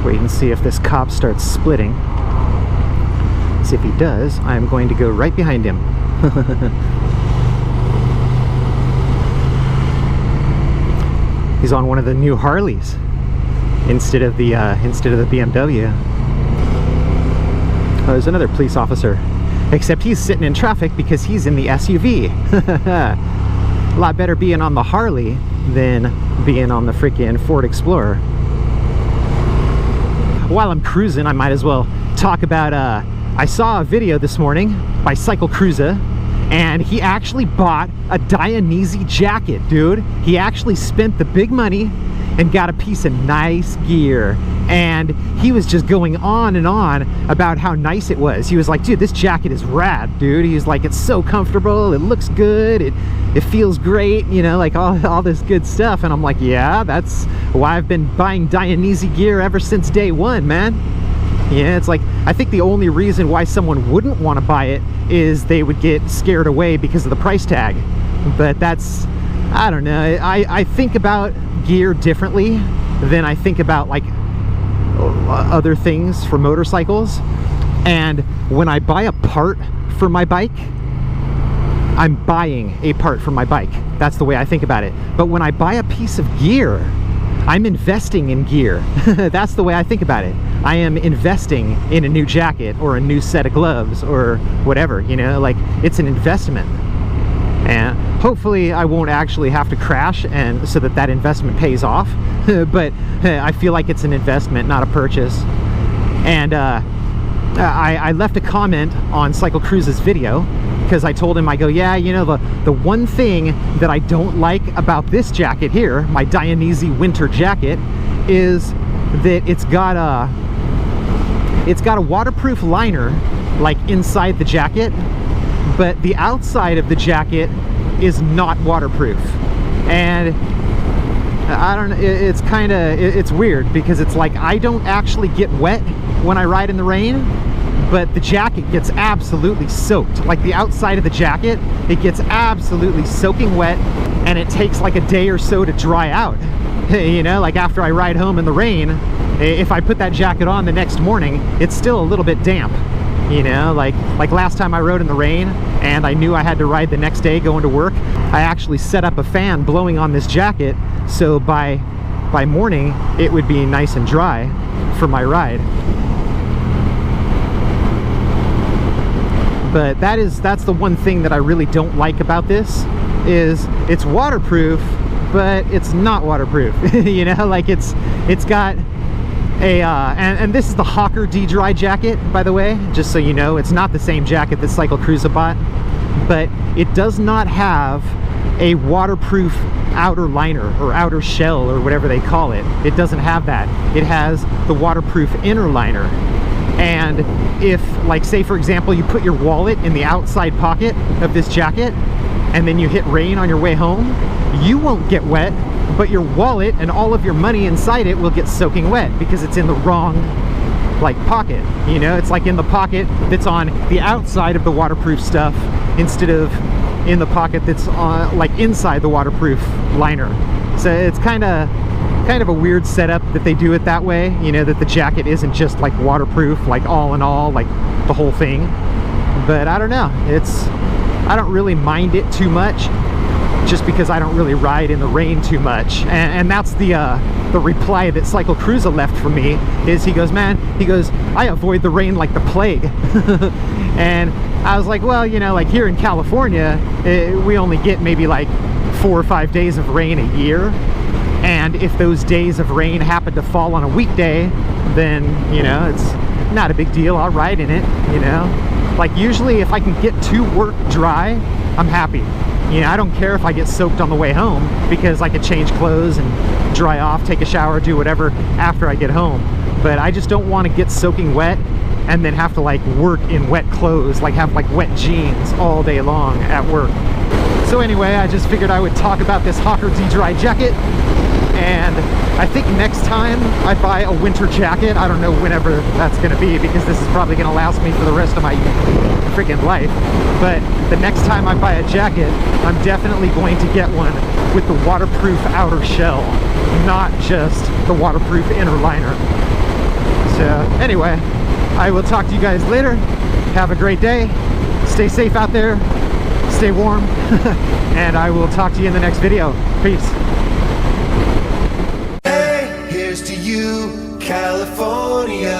Wait and see if this cop starts splitting. See if he does, I'm going to go right behind him. He's on one of the new Harleys instead of the BMW. Oh, there's another police officer, except he's sitting in traffic because he's in the SUV. A lot better being on the Harley than being on the freaking Ford Explorer. While I'm cruising, I might as well talk about, I saw a video this morning by Cycle Cruiser, and he actually bought a Dainese jacket, dude. He actually spent the big money and got a piece of nice gear, and he was just going on and on about how nice it was. He was like, dude, this jacket is rad, dude. He's like, it's so comfortable, it looks good, it feels great, you know, like all this good stuff. And I'm like, yeah, that's why I've been buying Dainese gear ever since day one, man. Yeah, it's like, I think the only reason why someone wouldn't want to buy it is they would get scared away because of the price tag. But that's, I don't know, I think about gear differently than I think about like other things for motorcycles. And when I buy a part for my bike, I'm buying a part for my bike. That's the way I think about it. But when I buy a piece of gear, I'm investing in gear. That's the way I think about it. I am investing in a new jacket or a new set of gloves or whatever, you know, like it's an investment. And hopefully I won't actually have to crash and so that investment pays off. But I feel like it's an investment, not a purchase. And I left a comment on Cycle Cruise's video because I told him, I go, yeah, you know, the one thing that I don't like about this jacket here, my Dainese winter jacket, is that it's got a waterproof liner like inside the jacket, but the outside of the jacket is not waterproof. And I don't know, it's kind of, it's weird because it's like I don't actually get wet when I ride in the rain, but the jacket gets absolutely soaked. Like the outside of the jacket, it gets absolutely soaking wet, and it takes like a day or so to dry out. You know, like after I ride home in the rain, if I put that jacket on the next morning, it's still a little bit damp. You know, like last time I rode in the rain and I knew I had to ride the next day going to work, I actually set up a fan blowing on this jacket so by morning it would be nice and dry for my ride. But that's the one thing that I really don't like about this, is it's waterproof, but it's not waterproof. You know, like it's got a and this is the Hawker D-Dry jacket, by the way, just so you know. It's not the same jacket that Cycle Cruiser bought, but it does not have a waterproof outer liner or outer shell or whatever they call it. It doesn't have that. It has the waterproof inner liner. And if, like, say for example, you put your wallet in the outside pocket of this jacket and then you hit rain on your way home, you won't get wet, but your wallet and all of your money inside it will get soaking wet because it's in the wrong like pocket. You know, it's like in the pocket that's on the outside of the waterproof stuff instead of in the pocket that's on like inside the waterproof liner. So it's kind of a weird setup that they do it that way, you know, that the jacket isn't just like waterproof, like all in all, like the whole thing. But I don't know, I don't really mind it too much, just because I don't really ride in the rain too much. And that's the reply that Cycle Cruiser left for me, is he goes, man, he goes, I avoid the rain like the plague. And I was like, well, you know, like here in California, we only get maybe like 4 or 5 days of rain a year. And if those days of rain happen to fall on a weekday, then, you know, it's not a big deal. I'll ride in it, you know. Like usually if I can get to work dry, I'm happy. You know, I don't care if I get soaked on the way home because I can change clothes and dry off, take a shower, do whatever after I get home. But I just don't want to get soaking wet and then have to like work in wet clothes, like have like wet jeans all day long at work. So anyway, I just figured I would talk about this Hawker D-Dry jacket. And I think next time I buy a winter jacket, I don't know whenever that's going to be because this is probably going to last me for the rest of my freaking life. But the next time I buy a jacket, I'm definitely going to get one with the waterproof outer shell, not just the waterproof inner liner. So anyway, I will talk to you guys later. Have a great day. Stay safe out there. Stay warm. And I will talk to you in the next video. Peace. Hey, here's to you, California.